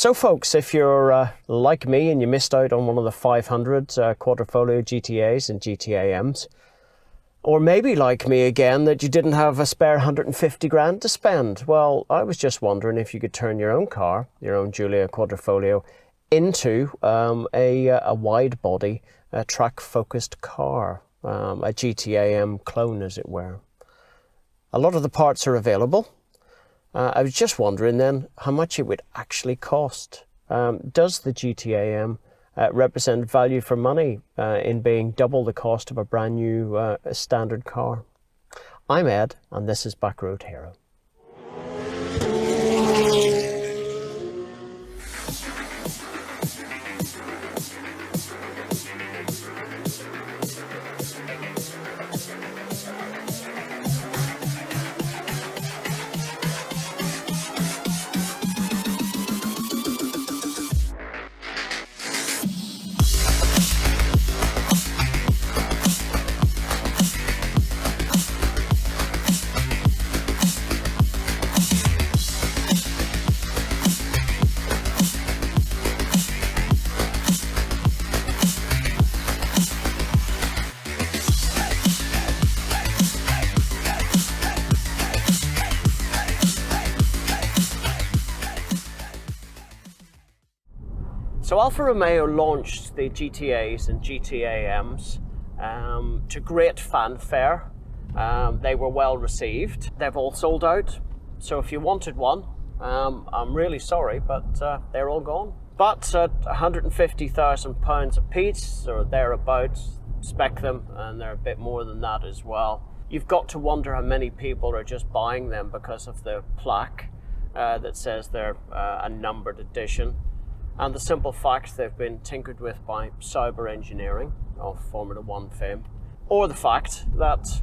So folks, if you're like me and you missed out on one of the 500 Quadrifoglio GTAs and GTAms, or maybe like me again, that you didn't have a spare 150 grand to spend, well, I was just wondering if you could turn your own car, your own Giulia Quadrifoglio, into a wide body, track focused car, a GTAm clone as it were. A lot of the parts are available. I was just wondering then how much it would actually cost. Does the GTAm represent value for money in being double the cost of a brand new standard car? I'm Ed, and this is Backroad Hero. So Alfa Romeo launched the GTAs and GTAMs to great fanfare. They were well received. They've all sold out. So if you wanted one, I'm really sorry, but they're all gone. But at £150,000 a piece or thereabouts, spec them, and they're a bit more than that as well. You've got to wonder how many people are just buying them because of the plaque that says they're a numbered edition. And the simple fact they've been tinkered with by cyber engineering of Formula One fame, or the fact that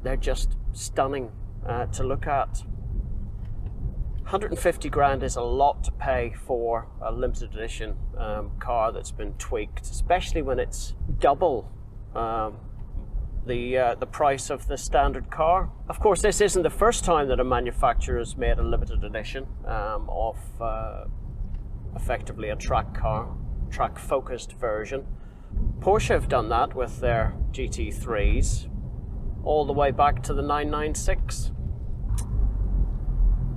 they're just stunning to look at. 150 grand is a lot to pay for a limited edition car that's been tweaked, especially when it's double the price of the standard car. Of course, this isn't the first time that a manufacturer has made a limited edition of effectively a track car, track focused version. Porsche have done that with their GT3s all the way back to the 996.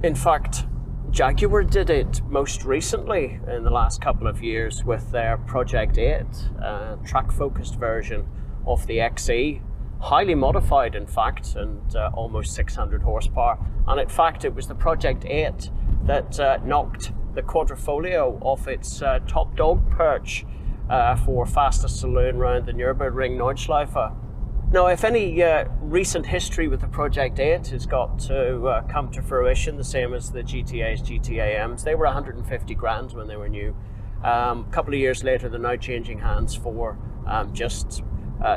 In fact, Jaguar did it most recently in the last couple of years with their Project 8 track focused version of the XE, highly modified in fact, and almost 600 horsepower. And in fact it was the Project 8 that knocked the Quadrifoglio off its top dog perch for fastest saloon round the Nürburgring Nordschleife. Now, if any recent history with the Project 8 has got to come to fruition, the same as the GTAs, GTAMs, they were 150 grand when they were new. A couple of years later, they're now changing hands for just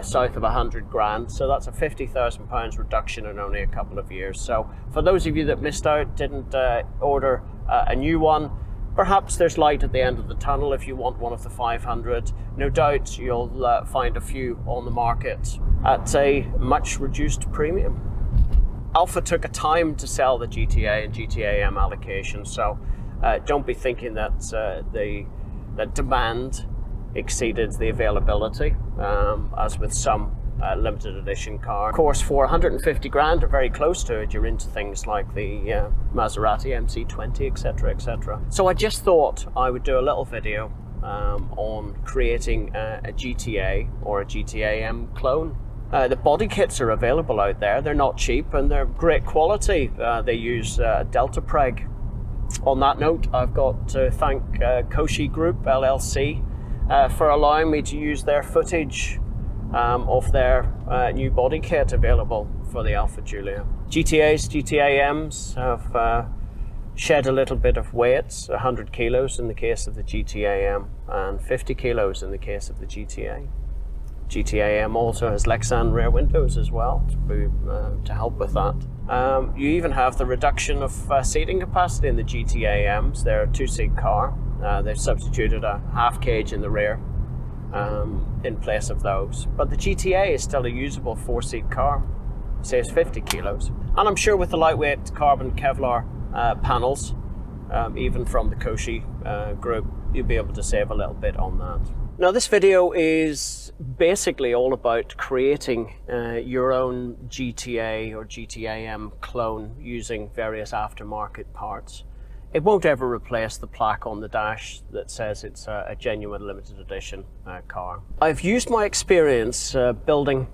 south of 100 grand. So that's a £50,000 reduction in only a couple of years. So for those of you that missed out, didn't order a new one, perhaps there's light at the end of the tunnel if you want one of the 500. No doubt you'll find a few on the market at a much reduced premium. Alfa took a time to sell the GTA and GTAM allocation, so don't be thinking that the demand exceeded the availability, as with some limited edition car. Of course, for 150 grand or very close to it, you're into things like the Maserati MC20, etc, etc. So I just thought I would do a little video on creating a GTA or a GTAM clone. The body kits are available out there. They're not cheap and they're great quality. They use Delta Preg. On that note, I've got to thank Koshi Group LLC for allowing me to use their footage of their new body kit available for the Alfa Giulia. GTAs, GTAMs have shed a little bit of weight, 100 kilos in the case of the GTAM and 50 kilos in the case of the GTA. GTAM also has Lexan rear windows as well to help with that. You even have the reduction of seating capacity in the GTAMs. They're a two-seat car. They've substituted a half cage in the rear in place of those. But the GTA is still a usable four-seat car, saves 50 kilos. And I'm sure with the lightweight carbon Kevlar panels, even from the Koshi group, you'll be able to save a little bit on that. Now this video is basically all about creating your own GTA or GTAm clone using various aftermarket parts. It won't ever replace the plaque on the dash that says it's a genuine limited edition car. I've used my experience building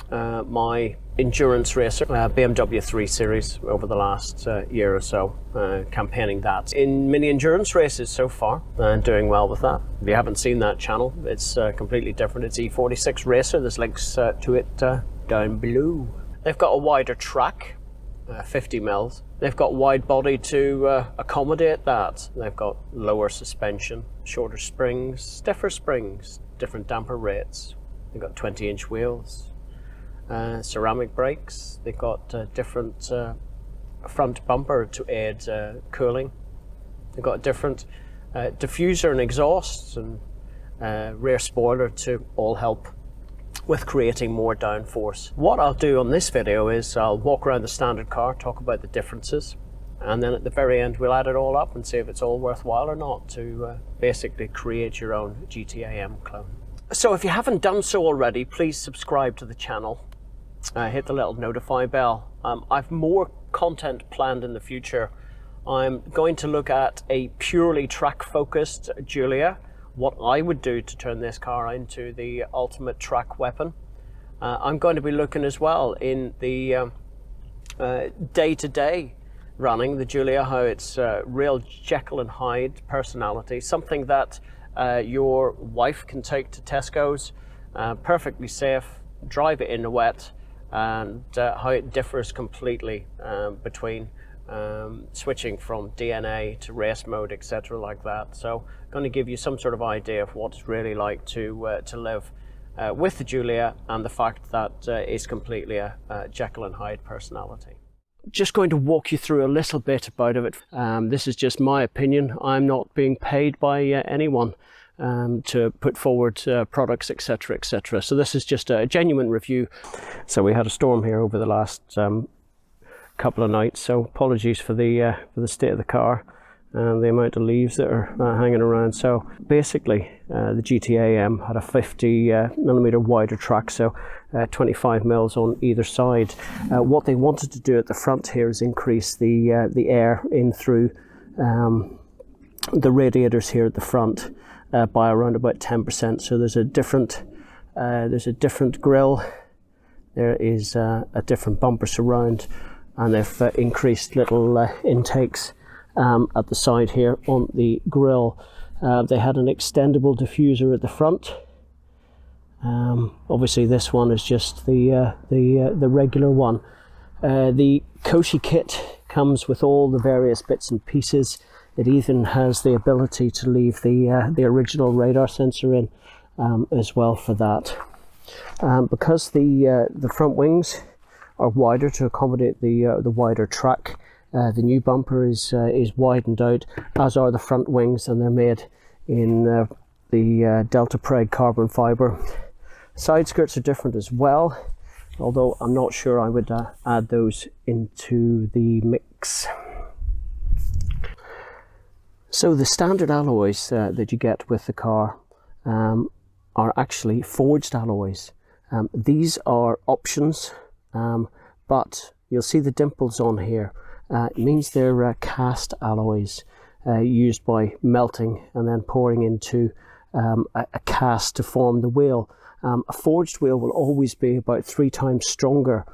my endurance racer, BMW 3 Series, over the last year or so, campaigning that in mini endurance races so far, and doing well with that. If you haven't seen that channel, it's completely different. It's E46 Racer. There's links to it down below. They've got a wider track, 50 mils. They've got wide body to accommodate that. They've got lower suspension, shorter springs, stiffer springs, different damper rates. They've got 20-inch wheels. Ceramic brakes. They've got different front bumper to aid cooling. They've got different diffuser and exhausts and rear spoiler to all help with creating more downforce. What I'll do on this video is I'll walk around the standard car, talk about the differences, and then at the very end we'll add it all up and see if it's all worthwhile or not to basically create your own GTAm clone. So if you haven't done so already, please subscribe to the channel. Hit the little notify bell. I've more content planned in the future. I'm going to look at a purely track focused Giulia, what I would do to turn this car into the ultimate track weapon. I'm going to be looking as well in the day-to-day running, the Giulia, how it's real Jekyll and Hyde personality, something that your wife can take to Tesco's, perfectly safe, drive it in the wet, and how it differs completely between switching from DNA to race mode, etc., like that. So I'm going to give you some sort of idea of what it's really like to live with the Giulia, and the fact that it's completely a Jekyll and Hyde personality. Just going to walk you through a little bit about it. This is just my opinion. I'm not being paid by anyone to put forward products, etc., etc. So this is just a genuine review. So we had a storm here over the last couple of nights, so apologies for the state of the car and the amount of leaves that are hanging around. So basically the GTAm had a 50mm wider track, so 25 mils on either side. What they wanted to do at the front here is increase the air in through the radiators here at the front by around about 10%. So there's a different grille, there is a different bumper surround, and they've increased little intakes at the side here on the grille. They had an extendable diffuser at the front. Obviously this one is just the regular one. The Koshi kit comes with all the various bits and pieces. It even has the ability to leave the original radar sensor in as well for that. Because the front wings are wider to accommodate the wider track, the new bumper is widened out, as are the front wings, and they're made in the Delta Preg carbon fibre. Side skirts are different as well, although I'm not sure I would add those into the mix. So the standard alloys that you get with the car are actually forged alloys. These are options, but you'll see the dimples on here. It means they're cast alloys used by melting and then pouring into a cast to form the wheel. A forged wheel will always be about 3 times stronger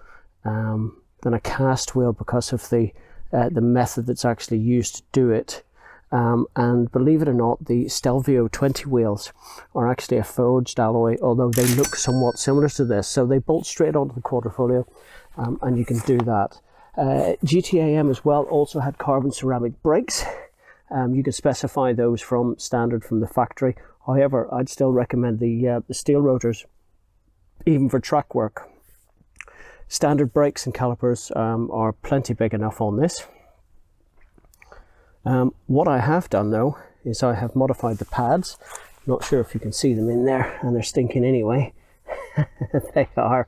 than a cast wheel because of the method that's actually used to do it. And believe it or not, the Stelvio 20 wheels are actually a forged alloy, although they look somewhat similar to this. So they bolt straight onto the Quadrifoglio, and you can do that. GTAm as well also had carbon ceramic brakes. You can specify those from standard from the factory. However, I'd still recommend the steel rotors, even for track work. Standard brakes and calipers are plenty big enough on this. What I have done though is I have modified the pads. Not sure if you can see them in there, and they're stinking anyway. They are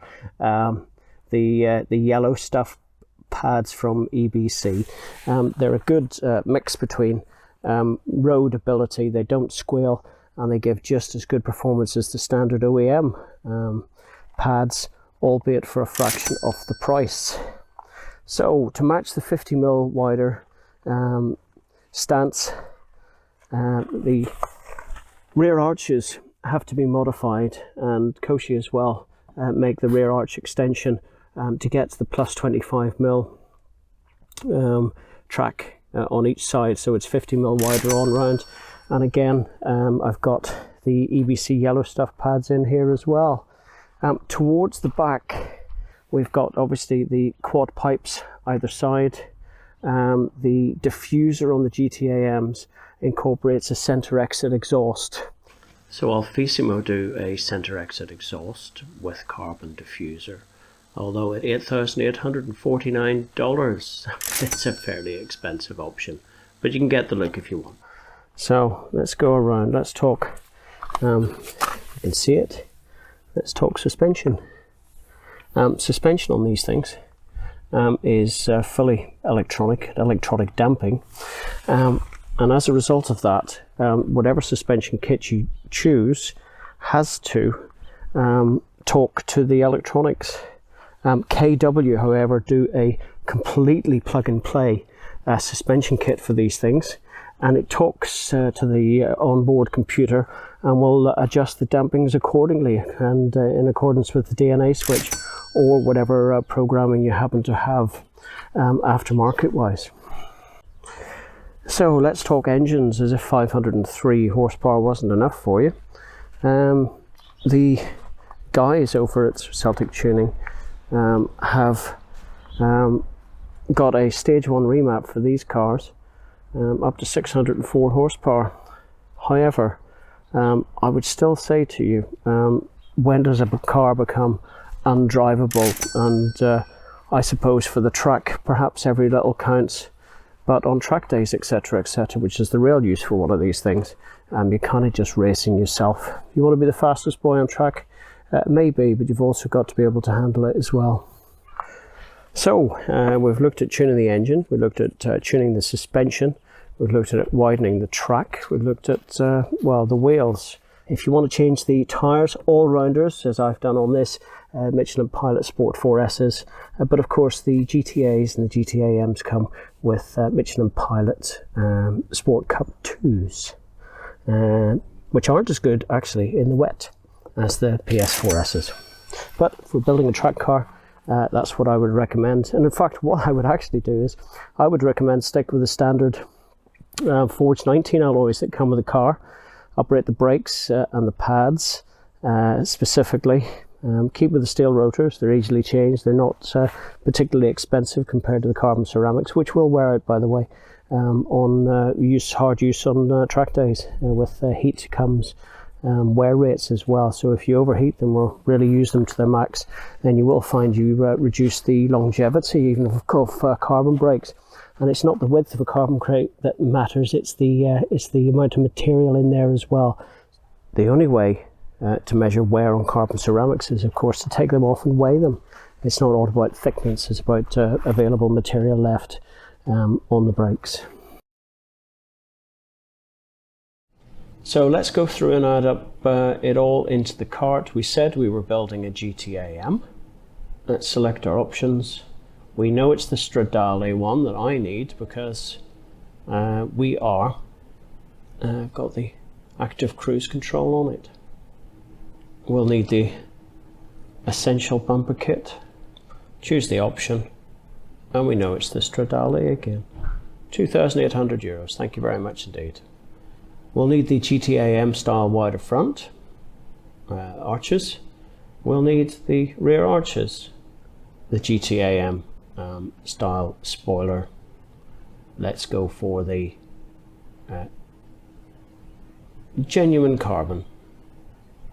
the yellow stuff pads from EBC. They're a good mix between road ability, they don't squeal, and they give just as good performance as the standard OEM pads, albeit for a fraction of the price. So to match the 50mm wider stance, the rear arches have to be modified, and Koshi as well make the rear arch extension to get to the plus 25mm track on each side, so it's 50mm wider on round. And again, I've got the EBC yellow stuff pads in here as well. Towards the back, we've got obviously the quad pipes either side. The diffuser on the GTAMs incorporates a center exit exhaust. So Alfissimo do a center exit exhaust with carbon diffuser, although at $8,849 it's a fairly expensive option, but you can get the look if you want. So let's go around, let's talk, you can see it, let's talk suspension. Suspension on these things is fully electronic damping, and as a result of that, whatever suspension kit you choose has to talk to the electronics. KW, however, do a completely plug-and-play suspension kit for these things, and it talks to the onboard computer and will adjust the dampings accordingly and in accordance with the DNA switch or whatever programming you happen to have aftermarket wise. So let's talk engines, as if 503 horsepower wasn't enough for you. The guys over at Celtic Tuning have got a stage 1 remap for these cars up to 604 horsepower. However, I would still say to you, when does a car become undrivable? And I suppose for the track, perhaps every little counts, but on track days, etc., which is the real use for one of these things, you're kind of just racing yourself. You want to be the fastest boy on track, maybe, but you've also got to be able to handle it as well. So we've looked at tuning the engine, we've looked at tuning the suspension, we've looked at widening the track, we've looked at well, the wheels. If you want to change the tyres, all-rounders, as I've done on this, Michelin Pilot Sport 4S's, but of course the GTAs and the GTAMs come with Michelin Pilot Sport Cup 2s, which aren't as good actually in the wet as the PS4S's. But if we're building a track car, that's what I would recommend. And in fact, what I would actually do is I would recommend stick with the standard Forged 19 alloys that come with the car. Operate the brakes and the pads specifically. Keep with the steel rotors, they're easily changed, they're not particularly expensive compared to the carbon ceramics, which will wear out, by the way, on hard use on track days. With heat comes wear rates as well, so if you overheat them or really use them to their max, then you will find you reduce the longevity even of carbon brakes. And it's not the width of a carbon crate that matters, it's the amount of material in there as well. The only way to measure wear on carbon ceramics is, of course, to take them off and weigh them. It's not all about thickness, it's about available material left on the brakes. So let's go through and add up it all into the cart. We said we were building a GTAm. Let's select our options. We know it's the Stradale one that I need because we are got the active cruise control on it. We'll need the essential bumper kit. Choose the option, and we know it's the Stradale again. €2,800. Thank you very much indeed. We'll need the GTAM style wider front arches. We'll need the rear arches, the GTAM style spoiler. Let's go for the genuine carbon,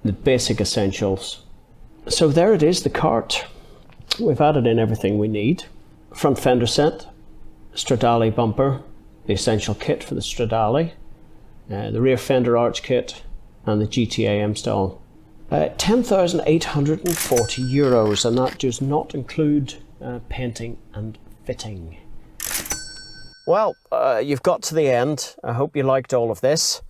the basic essentials. So there it is, the cart. We've added in everything we need. Front fender set, Stradale bumper, the essential kit for the Stradale, the rear fender arch kit, and the GTAM style. €10,840, and that does not include painting and fitting. Well, you've got to the end. I hope you liked all of this.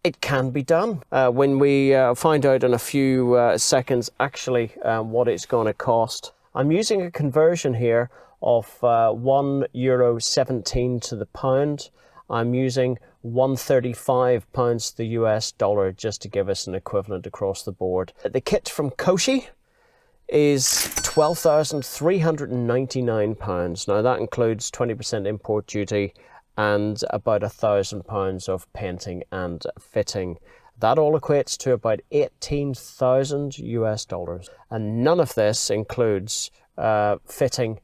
It can be done. When we find out in a few seconds actually what it's going to cost. I'm using a conversion here of €1.17 to the pound. I'm using £1.35 to the US dollar just to give us an equivalent across the board. The kit from Koshi is £12,399. Now that includes 20% import duty and about £1,000 of painting and fitting. That all equates to about 18,000 US dollars. And none of this includes fitting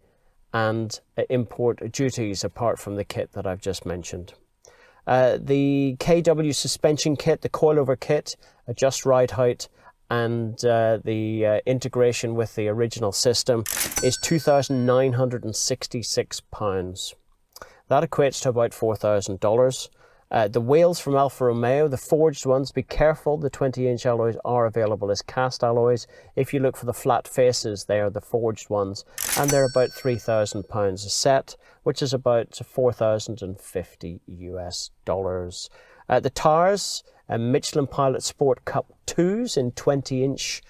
and import duties apart from the kit that I've just mentioned. The KW suspension kit, the coilover kit, just ride height, and the integration with the original system is £2,966. That equates to about $4,000. The wheels from Alfa Romeo, the forged ones, be careful, the 20-inch alloys are available as cast alloys. If you look for the flat faces, they are the forged ones, and they're about £3,000 a set, which is about 4,050 US dollars. The tires, Michelin Pilot Sport Cup 2s in 20-inch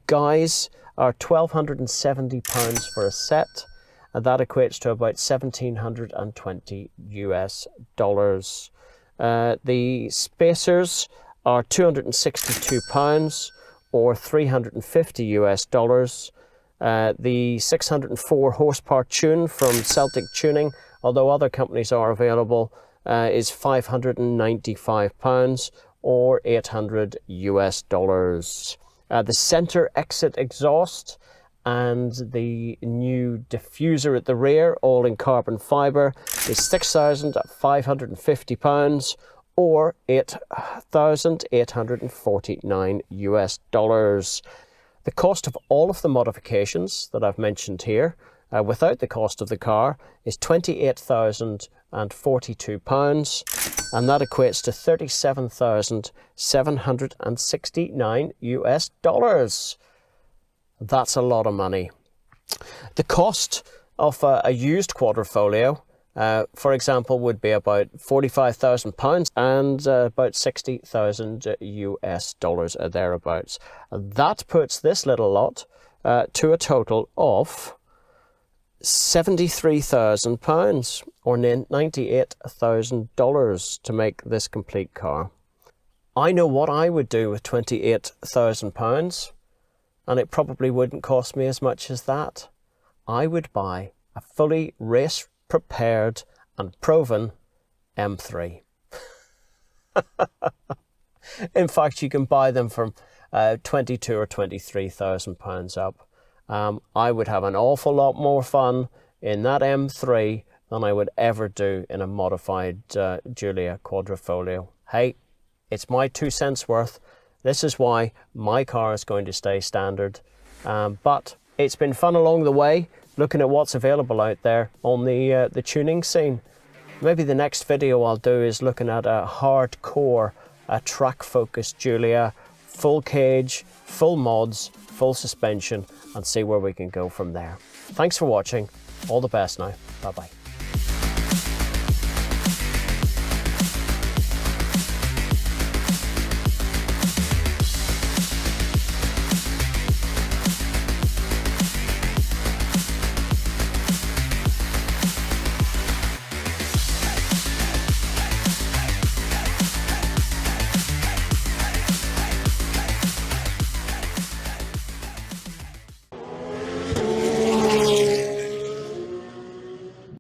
guys are £1,270 for a set, and that equates to about 1,720 US dollars. The spacers are £262 or 350 US dollars. The 604 horsepower tune from Celtic Tuning, although other companies are available, is £595 or 800 US dollars. The center exit exhaust and the new diffuser at the rear, all in carbon fibre, is £6,550 or 8,849 US dollars. The cost of all of the modifications that I've mentioned here, without the cost of the car, is £28,042, and that equates to 37,769 US dollars. That's a lot of money. The cost of a used Quadrifoglio, for example, would be about £45,000 and about 60,000 US dollars or thereabouts. That puts this little lot to a total of £73,000 or $98,000 to make this complete car. I know what I would do with £28,000. And it probably wouldn't cost me as much as that. I would buy a fully race-prepared and proven M3. In fact, you can buy them from £22,000 or £23,000 up. I would have an awful lot more fun in that M3 than I would ever do in a modified Giulia Quadrifoglio. Hey, it's my 2 cents worth. This is why my car is going to stay standard. But it's been fun along the way, looking at what's available out there on the tuning scene. Maybe the next video I'll do is looking at a hardcore, track-focused Giulia, full cage, full mods, full suspension, and see where we can go from there. Thanks for watching. All the best now. Bye-bye.